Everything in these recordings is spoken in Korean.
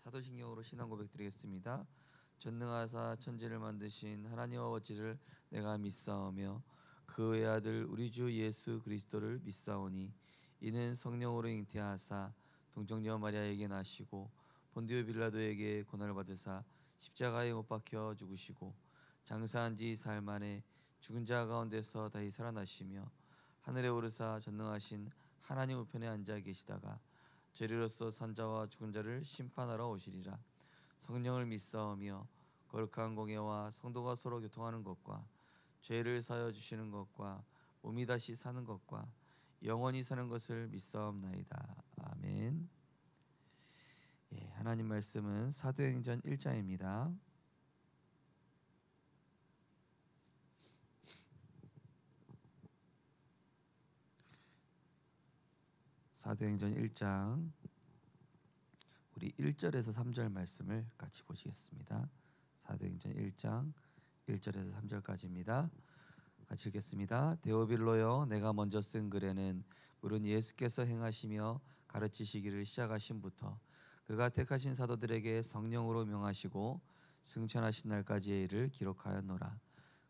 사도신경으로 신앙 고백드리겠습니다. 전능하사 천지를 만드신 하나님 아버지를 내가 믿사오며 그 외아들 우리 주 예수 그리스도를 믿사오니 이는 성령으로 잉태하사 동정녀 마리아에게 나시고 본디오 빌라도에게 고난을 받으사 십자가에 못 박혀 죽으시고 장사한 지 사흘 만에 죽은 자 가운데서 다시 살아나시며 하늘에 오르사 전능하신 하나님 우편에 앉아 계시다가 죄리로서 산자와 죽은 자를 심판하러 오시리라. 성령을 믿사오며 거룩한 공예와 성도가 서로 교통하는 것과 죄를 사하여 주시는 것과 몸이 다시 사는 것과 영원히 사는 것을 믿사옵나이다. 아멘. 하나님 말씀은 사도행전 1장입니다. 사도행전 1장 우리 1절에서 3절 말씀을 같이 보시겠습니다. 사도행전 1장 1절에서 3절까지입니다. 같이 읽겠습니다. 데오빌로여, 내가 먼저 쓴 글에는 물은 예수께서 행하시며 가르치시기를 시작하신부터 그가 택하신 사도들에게 성령으로 명하시고 승천하신 날까지의 일을 기록하였노라.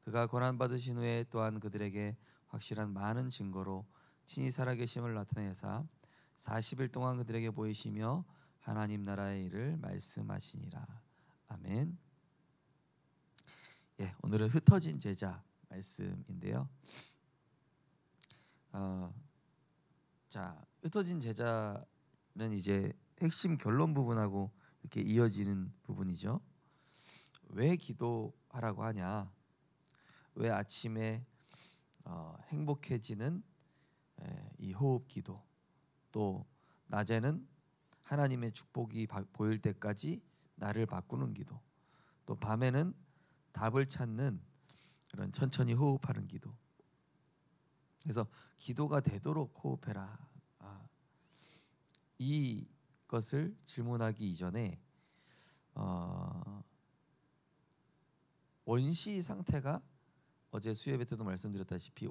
그가 고난받으신 후에 또한 그들에게 확실한 많은 증거로 친히 살아계심을 나타내사 40일 동안 그들에게 보이시며 하나님 나라의 일을 말씀하시니라. 아멘. 오늘은 흩어진 제자 말씀인데요. 흩어진 제자는 이제 핵심 결론 부분하고 이렇게 이어지는 부분이죠. 왜 기도하라고 하냐? 왜 아침에 행복해지는 이 호흡 기도, 또 낮에는 하나님의 축복이 보일 때까지 나를 바꾸는 기도, 또 밤에는 답을 찾는 그런 천천히 호흡하는 기도. 그래서 기도가 되도록 호흡해라. 이것을 질문하기 이전에 원시 상태가 어제 수요예배 때도 말씀드렸다시피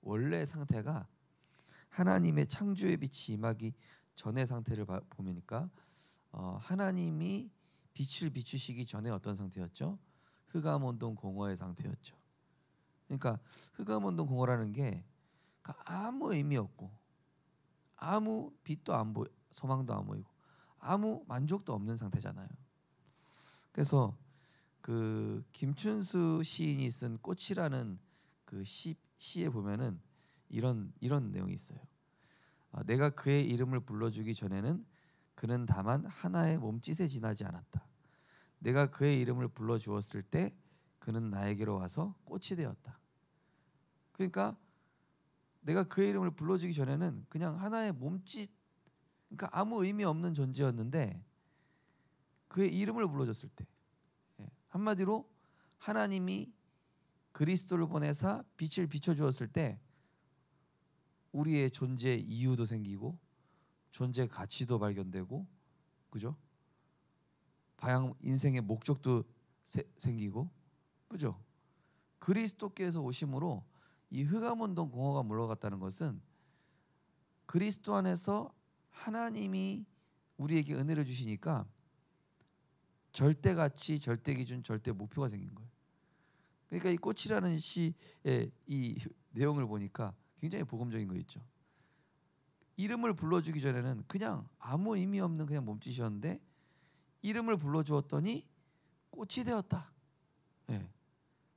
원래 상태가 하나님의 창조의 빛이 임하기 전의 상태를 보니까 하나님이 빛을 비추시기 전에 어떤 상태였죠? 흑암온동 공허의 상태였죠. 그러니까 흑암온동 공허라는 게 아무 의미 없고 아무 빛도 안 보이, 소망도 안 보이고 아무 만족도 없는 상태잖아요. 그래서 그 김춘수 시인이 쓴 꽃이라는 그 시에 보면은 이런 내용이 있어요. 내가 그의 이름을 불러주기 전에는 그는 다만 하나의 몸짓에 지나지 않았다. 내가 그의 이름을 불러주었을 때 그는 나에게로 와서 꽃이 되었다. 그러니까 내가 그의 이름을 불러주기 전에는 그냥 하나의 몸짓, 그러니까 아무 의미 없는 존재였는데 그의 이름을 불러줬을 때, 한마디로 하나님이 그리스도를 보내사 빛을 비춰주었을 때 우리의 존재 이유도 생기고 존재 가치도 발견되고, 그죠? 인생의 목적도 생기고, 그죠? 그리스도께서 오심으로 이 흑암온동 공허가 물러갔다는 것은 그리스도 안에서 하나님이 우리에게 은혜를 주시니까 절대 가치, 절대 기준, 절대 목표가 생긴 거예요. 그러니까 이 꽃이라는 시의 이 내용을 보니까 굉장히 복음적인 거 있죠. 이름을 불러주기 전에는 그냥 아무 의미 없는 그냥 몸짓이었는데 이름을 불러주었더니 꽃이 되었다.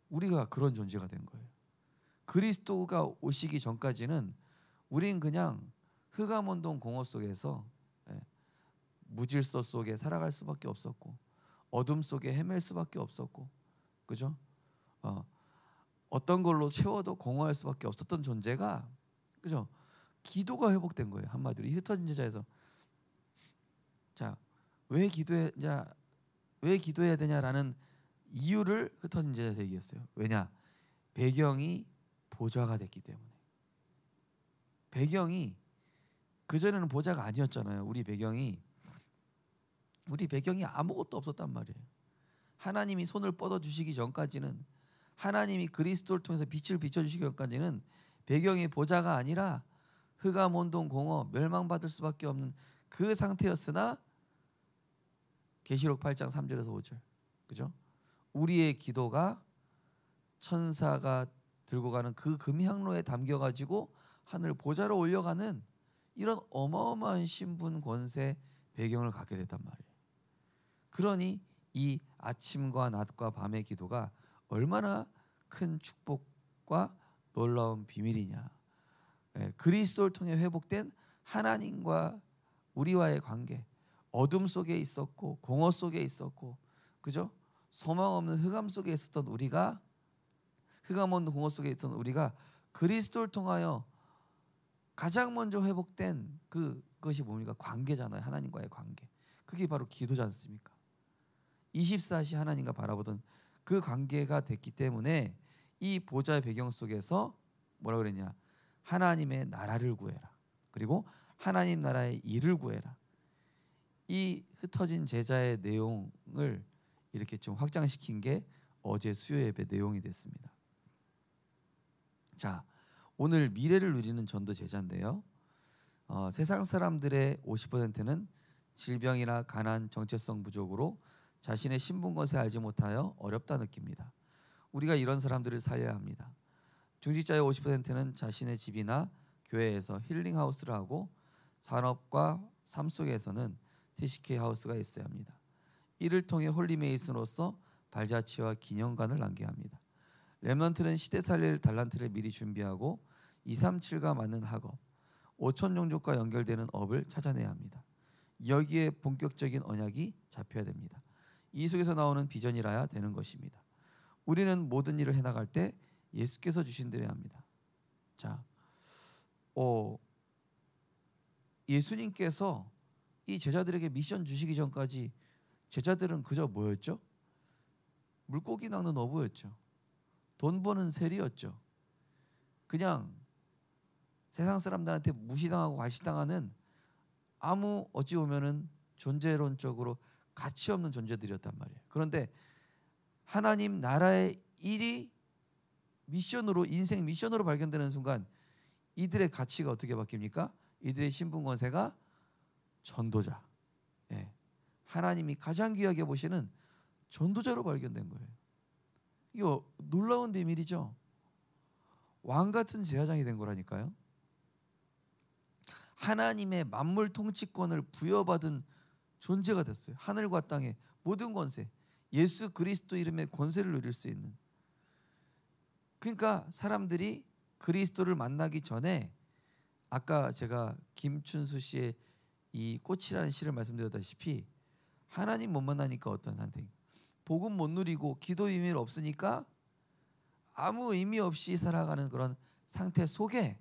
우리가 그런 존재가 된 거예요. 그리스도가 오시기 전까지는 우린 그냥 흑암온동 공허 속에서 무질서 속에 살아갈 수밖에 없었고 어둠 속에 헤맬 수밖에 없었고, 그죠? 어떤 걸로 채워도 공허할 수밖에 없었던 존재가, 그죠? 기도가 회복된 거예요. 한마디로 이 흩어진 제자에서 왜 기도해야 되냐라는 이유를 흩어진 제자에서 얘기했어요. 왜냐? 배경이 보좌가 됐기 때문에. 배경이 그전에는 보좌가 아니었잖아요. 우리 배경이 아무것도 없었단 말이에요. 하나님이 손을 뻗어주시기 전까지는, 하나님이 그리스도를 통해서 빛을 비춰주시기 전까지는 배경이 보좌가 아니라 흑암온동 공허, 멸망받을 수밖에 없는 그 상태였으나 계시록 8장 3절에서 5절. 그죠? 우리의 기도가 천사가 들고 가는 그 금향로에 담겨 가지고 하늘 보좌로 올려가는 이런 어마어마한 신분 권세 배경을 갖게 됐단 말이에요. 그러니 이 아침과 낮과 밤의 기도가 얼마나 큰 축복과 놀라운 비밀이냐. 그리스도를 통해 회복된 하나님과 우리와의 관계, 어둠 속에 있었고 공허 속에 있었고, 그죠? 소망 없는 흑암 속에 있었던 우리가, 흑암 없는 공허 속에 있던 우리가 그리스도를 통하여 가장 먼저 회복된 그것이 뭡니까? 관계잖아요. 하나님과의 관계. 그게 바로 기도지 않습니까? 24시 하나님과 바라보던 그 관계가 됐기 때문에 이 보좌의 배경 속에서 뭐라 그랬냐? 하나님의 나라를 구해라. 그리고 하나님 나라의 일을 구해라. 이 흩어진 제자의 내용을 이렇게 좀 확장시킨 게 어제 수요 예배 내용이 됐습니다. 자, 오늘 미래를 누리는 전도 제자인데요. 세상 사람들의 50%는 질병이나 가난, 정체성 부족으로 자신의 신분 것에 알지 못하여 어렵다 느낍니다. 우리가 이런 사람들을 살려야 합니다. 중직자의 50%는 자신의 집이나 교회에서 힐링하우스를 하고 산업과 삶 속에서는 TCK 하우스가 있어야 합니다. 이를 통해 홀리메이슨으로서 발자취와 기념관을 남겨야 합니다. 렘넌트는 시대 살릴 달란트를 미리 준비하고 237과 맞는 학업, 5천 종족과 연결되는 업을 찾아내야 합니다. 여기에 본격적인 언약이 잡혀야 됩니다. 이 속에서 나오는 비전이라야 되는 것입니다. 우리는 모든 일을 해나갈 때 예수께서 주신 대로 합니다. 자, 예수님께서 이 제자들에게 미션 주시기 전까지 제자들은 그저 뭐였죠? 물고기 낚는 어부였죠. 돈 버는 세리였죠. 그냥 세상 사람들한테 무시당하고 과시당하는 아무 어찌 보면은 존재론적으로 가치 없는 존재들이었단 말이에요. 그런데 하나님 나라의 일이 미션으로, 인생 미션으로 발견되는 순간 이들의 가치가 어떻게 바뀝니까? 이들의 신분 권세가 전도자, 하나님이 가장 귀하게 보시는 전도자로 발견된 거예요. 이거 놀라운 비밀이죠. 왕 같은 제사장이 된 거라니까요. 하나님의 만물 통치권을 부여받은 존재가 됐어요. 하늘과 땅의 모든 권세, 예수 그리스도 이름의 권세를 누릴 수 있는. 그러니까 사람들이 그리스도를 만나기 전에, 아까 제가 김춘수 씨의 이 꽃이라는 시를 말씀드렸다시피 하나님 못 만나니까 어떤 상태? 복음 못 누리고 기도 비밀 없으니까 아무 의미 없이 살아가는 그런 상태 속에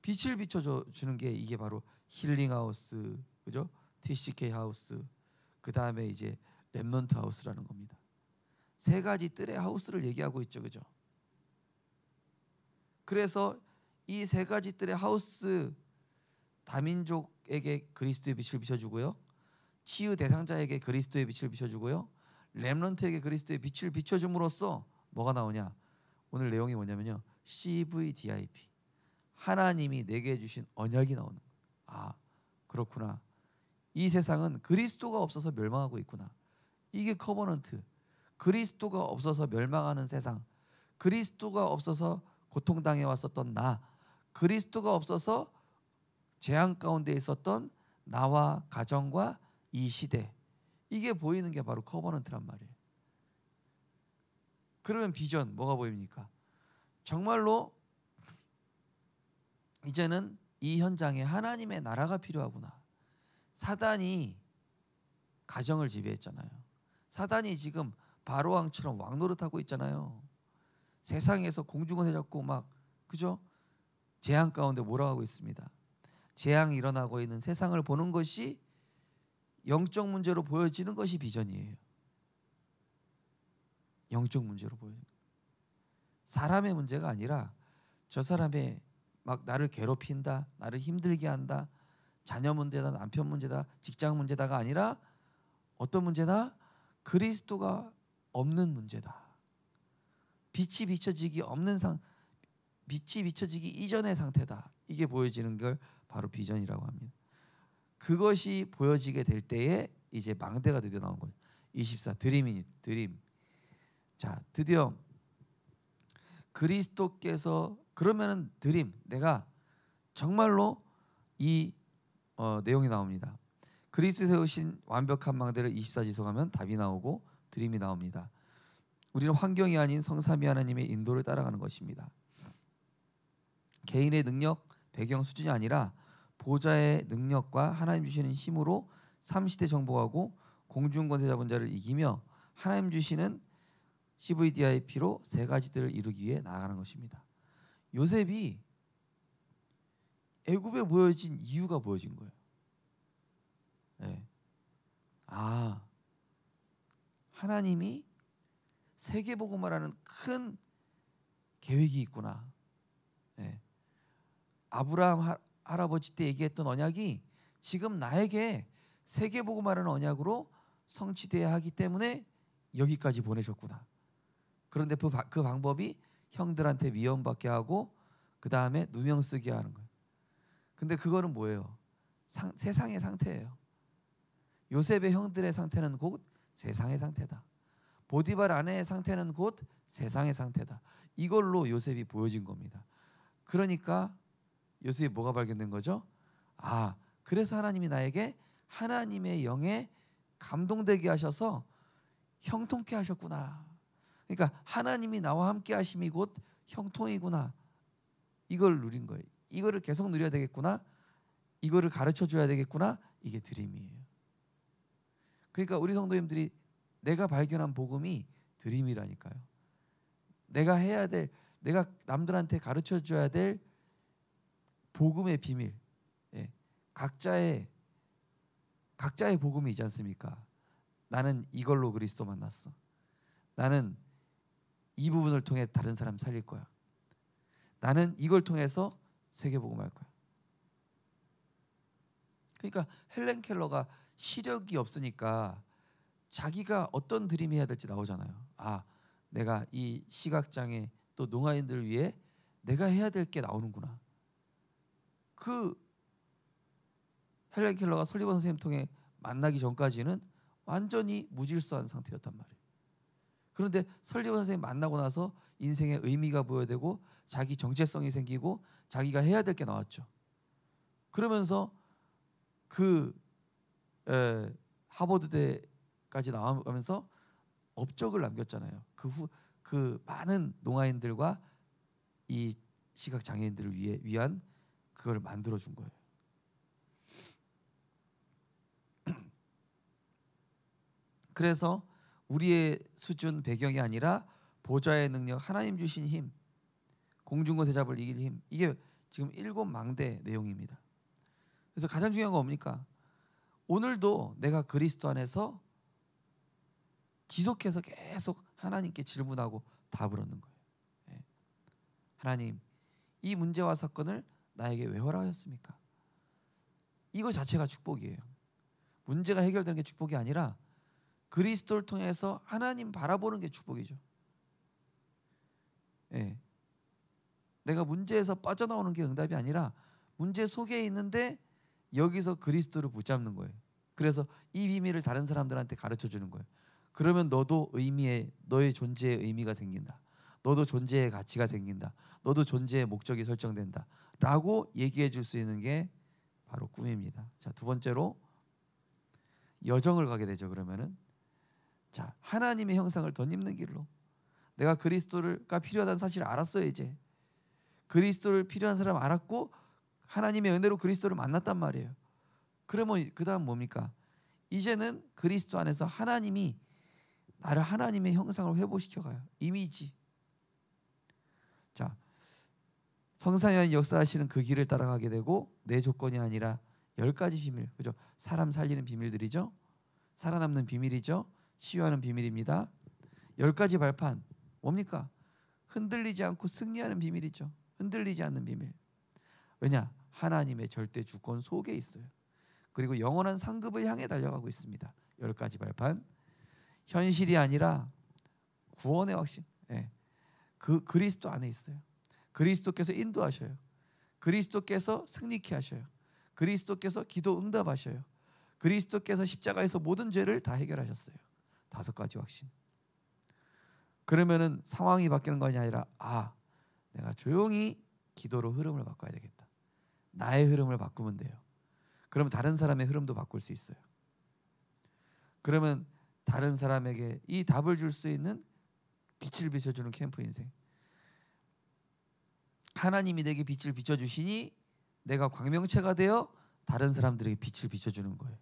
빛을 비춰주는 게 이게 바로 힐링하우스, 그죠? TCK 하우스, 그 다음에 이제 렘넌트 하우스라는 겁니다. 세 가지 뜰의 하우스를 얘기하고 있죠, 그죠? 그래서 이 세 가지 뜰의 하우스, 다민족에게 그리스도의 빛을 비춰주고요, 치유 대상자에게 그리스도의 빛을 비춰주고요, 렘넌트에게 그리스도의 빛을 비춰줌으로써 뭐가 나오냐? 오늘 내용이 뭐냐면요, CVDIP, 하나님이 내게 주신 언약이 나오는 거예요. 아, 그렇구나. 이 세상은 그리스도가 없어서 멸망하고 있구나. 이게 커버넌트. 그리스도가 없어서 멸망하는 세상, 그리스도가 없어서 고통당해 왔었던 나, 그리스도가 없어서 재앙 가운데 있었던 나와 가정과 이 시대, 이게 보이는 게 바로 커버넌트란 말이에요. 그러면 비전 뭐가 보입니까? 정말로 이제는 이 현장에 하나님의 나라가 필요하구나. 사단이 가정을 지배했잖아요. 사단이 지금 바로왕처럼 왕노릇하고 있잖아요. 세상에서 공중을 해잡고 막, 그죠? 재앙 가운데 몰아가고 있습니다. 재앙이 일어나고 있는 세상을 보는 것이 영적 문제로 보여지는 것이 비전이에요. 영적 문제로 보여지는, 사람의 문제가 아니라 저 사람의 막 나를 괴롭힌다, 나를 힘들게 한다, 자녀 문제다, 남편 문제다, 직장 문제다가 아니라 어떤 문제다? 그리스도가 없는 문제다. 빛이 비춰지기 없는 빛이 비춰지기 이전의 상태다. 이게 보여지는 걸 바로 비전이라고 합니다. 그것이 보여지게 될 때에 이제 망대가 드디어 나온 거예요. 24 드림. 자, 드디어 그리스도께서 그러면은 드림 내가 정말로 이 내용이 나옵니다. 그리스도 세우신 완벽한 망대를 24 지속하면 답이 나오고 드림이 나옵니다. 우리는 환경이 아닌 성삼위 하나님의 인도를 따라가는 것입니다. 개인의 능력, 배경 수준이 아니라 보좌의 능력과 하나님 주시는 힘으로 삼시대 정복하고 공중권세 잡은 자를 이기며 하나님 주시는 CVDIP로 세 가지들을 이루기 위해 나아가는 것입니다. 요셉이 애굽에 보여진 이유가 보여진 거예요. 네. 아, 하나님이 세계복음화라는 큰 계획이 있구나. 네. 아브라함 할아버지 때 얘기했던 언약이 지금 나에게 세계복음화라는 언약으로 성취돼야 하기 때문에 여기까지 보내셨구나. 그런데 그 방법이 형들한테 미움받게 하고 그 다음에 누명 쓰게 하는 거예요. 근데 그거는 뭐예요? 세상의 상태예요. 요셉의 형들의 상태는 곧 세상의 상태다. 보디발 아내의 상태는 곧 세상의 상태다. 이걸로 요셉이 보여진 겁니다. 그러니까 요셉이 뭐가 발견된 거죠? 아, 그래서 하나님이 나에게 하나님의 영에 감동되게 하셔서 형통케 하셨구나. 그러니까 하나님이 나와 함께 하심이 곧 형통이구나. 이걸 누린 거예요. 이거를 계속 누려야 되겠구나. 이거를 가르쳐 줘야 되겠구나. 이게 드림이에요. 그러니까 우리 성도님들이 내가 발견한 복음이 드림이라니까요. 내가 해야 될, 내가 남들한테 가르쳐 줘야 될 복음의 비밀. 예. 각자의 복음이 있지 않습니까? 나는 이걸로 그리스도 만났어. 나는 이 부분을 통해 다른 사람 살릴 거야. 나는 이걸 통해서 세계복음할 거야. 그러니까 헬렌 켈러가 시력이 없으니까 자기가 어떤 드림이 해야 될지 나오잖아요. 아, 내가 이 시각장애 또 농아인들을 위해 내가 해야 될 게 나오는구나. 그 헬렌 켈러가 설리번 선생님 통해 만나기 전까지는 완전히 무질서한 상태였단 말이에요. 그런데 설리번 선생님 만나고 나서 인생의 의미가 부여되고 자기 정체성이 생기고 자기가 해야 될 게 나왔죠. 그러면서 그 하버드대까지 나가면서 업적을 남겼잖아요. 그 많은 농아인들과 이 시각 장애인들을 위한 그걸 만들어 준 거예요. 그래서 우리의 수준 배경이 아니라 보좌의 능력, 하나님 주신 힘, 공중권세 잡을 이길 힘, 이게 지금 7망대 내용입니다. 그래서 가장 중요한 건 뭡니까? 오늘도 내가 그리스도 안에서 지속해서 계속 하나님께 질문하고 답을 얻는 거예요. 예. 하나님, 이 문제와 사건을 나에게 왜 허락하셨습니까? 이거 자체가 축복이에요. 문제가 해결되는 게 축복이 아니라 그리스도를 통해서 하나님 바라보는 게 축복이죠. 예. 내가 문제에서 빠져나오는 게 응답이 아니라 문제 속에 있는데 여기서 그리스도를 붙잡는 거예요. 그래서 이 비밀을 다른 사람들한테 가르쳐 주는 거예요. 그러면 너도 너의 존재의 의미가 생긴다. 너도 존재의 가치가 생긴다. 너도 존재의 목적이 설정된다. 라고 얘기해 줄 수 있는 게 바로 꿈입니다. 자, 두 번째로 여정을 가게 되죠. 그러면은 자, 하나님의 형상을 덧입는 길로 내가 그리스도가 필요하다는 사실을 알았어요. 이제 그리스도를 필요한 사람 알았고 하나님의 은혜로 그리스도를 만났단 말이에요. 그러면 그 다음 뭡니까? 이제는 그리스도 안에서 하나님이 나를 하나님의 형상을 회복시켜가요. 이미지. 자, 성삼위 역사하시는 그 길을 따라가게 되고 내 조건이 아니라 10가지 비밀, 그죠? 사람 살리는 비밀들이죠. 살아남는 비밀이죠. 치유하는 비밀입니다. 10가지 발판 뭡니까? 흔들리지 않고 승리하는 비밀이죠. 흔들리지 않는 비밀. 왜냐? 하나님의 절대 주권 속에 있어요. 그리고 영원한 상급을 향해 달려가고 있습니다. 10가지 발판. 현실이 아니라 구원의 확신. 예. 그 그리스도 안에 있어요. 그리스도께서 인도하셔요. 그리스도께서 승리케 하셔요. 그리스도께서 기도 응답하셔요. 그리스도께서 십자가에서 모든 죄를 다 해결하셨어요. 5가지 확신. 그러면은 상황이 바뀌는 것이 아니라 내가 조용히 기도로 흐름을 바꿔야 되겠다. 나의 흐름을 바꾸면 돼요. 그러면 다른 사람의 흐름도 바꿀 수 있어요. 그러면 다른 사람에게 이 답을 줄 수 있는 빛을 비춰주는 캠프 인생. 하나님이 내게 빛을 비춰주시니 내가 광명체가 되어 다른 사람들에게 빛을 비춰주는 거예요.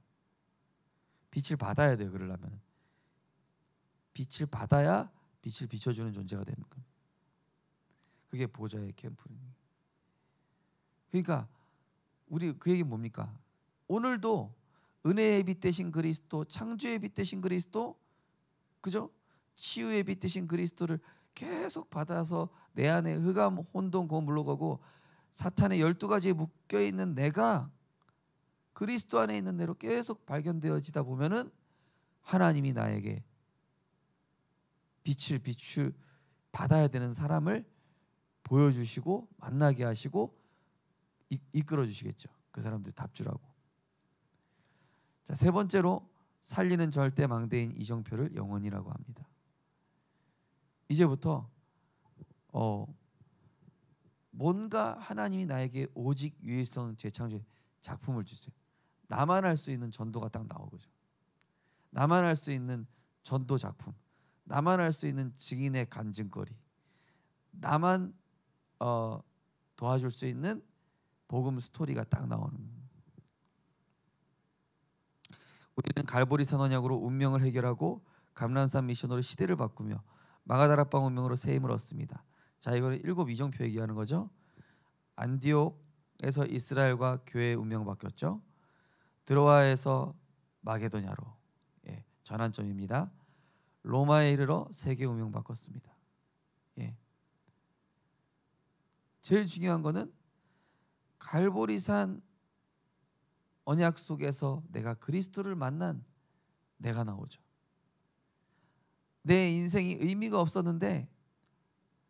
빛을 받아야 돼요. 그러려면 빛을 받아야 빛을 비춰주는 존재가 되는 거예요. 그게 보좌의 캠프입니다. 그러니까 우리 그 얘기 뭡니까? 오늘도 은혜의 빛 대신 그리스도, 창조의 빛 대신 그리스도, 그죠? 치유의 빛 대신 그리스도를 계속 받아서 내 안에 흑암, 혼돈, 고 물러가고 사탄의 12가지에 묶여있는 내가 그리스도 안에 있는 대로 계속 발견되어지다 보면은 하나님이 나에게 빛을 받아야 되는 사람을 보여주시고 만나게 하시고 이끌어 주시겠죠. 그 사람들 답주라고. 자, 3번째로 살리는 절대 망대인 이정표를 영원이라고 합니다. 이제부터 뭔가 하나님이 나에게 오직 유일성 재창조의 작품을 주세요. 나만 할 수 있는 전도가 딱 나오거죠. 나만 할 수 있는 전도 작품, 나만 할 수 있는 증인의 간증거리, 나만 도와줄 수 있는 복음 스토리가 딱 나오는 거예요. 우리는 갈보리산 언약으로 운명을 해결하고 감람산 미션으로 시대를 바꾸며 마가다락방 운명으로 새 힘을 얻습니다. 자, 이거는 7 이정표 얘기하는 거죠. 안디옥에서 이스라엘과 교회의 운명 바뀌었죠. 드로아에서 마게도냐로 전환점입니다. 로마에 이르러 세계 운명 바꿨습니다. 제일 중요한 거는 갈보리산 언약 속에서 내가 그리스도를 만난 내가 나오죠. 내 인생이 의미가 없었는데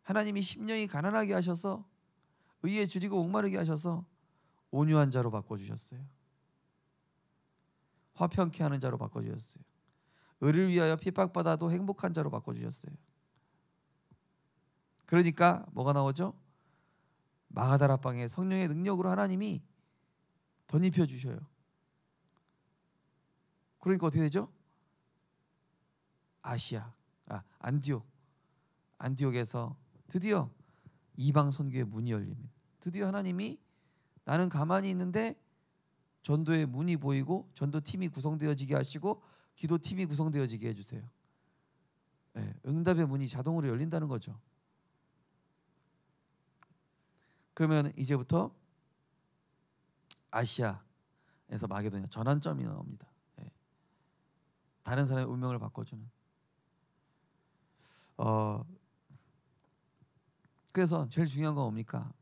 하나님이 심령이 가난하게 하셔서 의에 줄이고 목마르게 하셔서 온유한 자로 바꿔주셨어요. 화평케 하는 자로 바꿔주셨어요. 의를 위하여 핍박받아도 행복한 자로 바꿔주셨어요. 그러니까 뭐가 나오죠? 마가다락방에 성령의 능력으로 하나님이 덧입혀 주셔요. 그러니까 어떻게 되죠? 안디옥에서 드디어 이방 선교의 문이 열립니다. 드디어 하나님이 나는 가만히 있는데 전도의 문이 보이고 전도팀이 구성되어지게 하시고 기도팀이 구성되어지게 해주세요. 응답의 문이 자동으로 열린다는 거죠. 그러면 이제부터 아시아에서 마게도냐 전환점이 나옵니다. 다른 사람의 운명을 바꿔주는. 그래서 제일 중요한 건 뭡니까?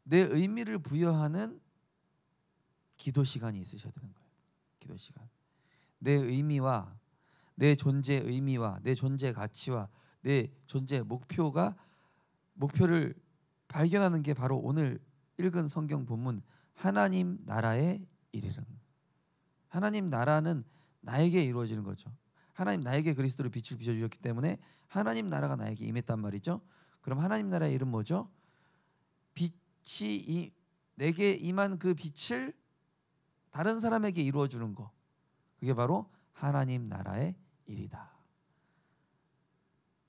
내 의미를 부여하는 기도 시간이 있으셔야 되는 거예요. 기도 시간. 내 의미와 내 존재 의미와 내 존재 가치와 내 존재 목표를 발견하는 게 바로 오늘 읽은 성경 본문 하나님 나라에 이르는. 하나님 나라는 나에게 이루어지는 거죠. 하나님 나에게 그리스도를 빛을 비춰주셨기 때문에 하나님 나라가 나에게 임했단 말이죠. 그럼 하나님 나라의 이름 뭐죠? 빛이 내게 임한 그 빛을 다른 사람에게 이루어주는 거. 그게 바로 하나님 나라의 일이다.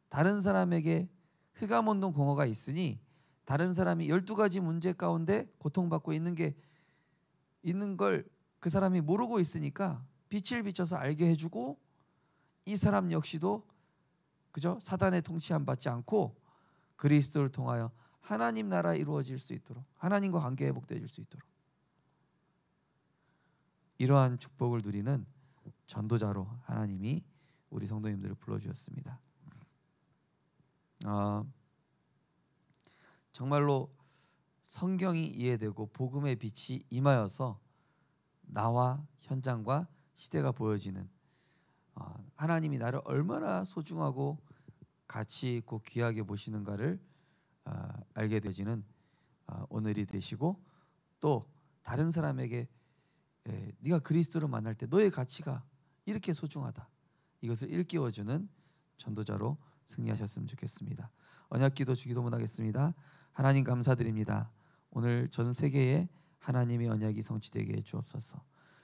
다른 사람에게 흑암온동 공허가 있으니 다른 사람이 12가지 문제 가운데 고통받고 있는 걸 그 사람이 모르고 있으니까 빛을 비춰서 알게 해주고 이 사람 역시도 그죠? 사단의 통치함 받지 않고 그리스도를 통하여 하나님 나라 이루어질 수 있도록 하나님과 관계 회복되어질 수 있도록 이러한 축복을 누리는 전도자로 하나님이 우리 성도님들을 불러주셨습니다. 정말로 성경이 이해되고 복음의 빛이 임하여서 나와 현장과 시대가 보여지는 하나님이 나를 얼마나 소중하고 가치 있고 귀하게 보시는가를 알게 되지는 오늘이 되시고 또 다른 사람에게 네가 그리스도를 만날 때 너의 가치가 이렇게 소중하다. 이것을 일깨워주는 전도자로 승리하셨으면 좋겠습니다. 언약기도 주기도문 하겠습니다. 하나님 감사드립니다. 오늘 전 세계에 하나님의 언약이 성취되게 해 주옵소서.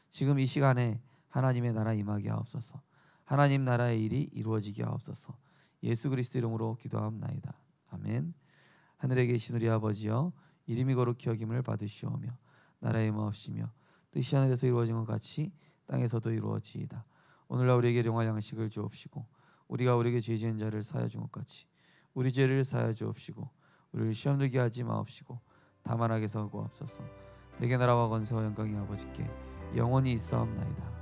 지금 이 시간에 하나님의 나라 임하게 하옵소서. 하나님 나라의 일이 이루어지게 하옵소서. 예수 그리스도 이름으로 기도하옵나이다. 아멘. 하늘에 계신 우리 아버지여, 이름이 거룩히 여김을 받으시오며 나라의 마옵시며 뜻이 하늘에서 이루어진 것 같이 땅에서도 이루어지이다. 오늘날 우리에게 용할 양식을 주옵시고 우리가 우리에게 죄 지은 자를 사하여 준 것 같이 우리 죄를 사하여 주옵시고 우리를 시험 들게 하지 마옵시고 다만 악에서 구하옵소서. 대개 나라와 권세와 영광이 아버지께 영원히 있사옵나이다.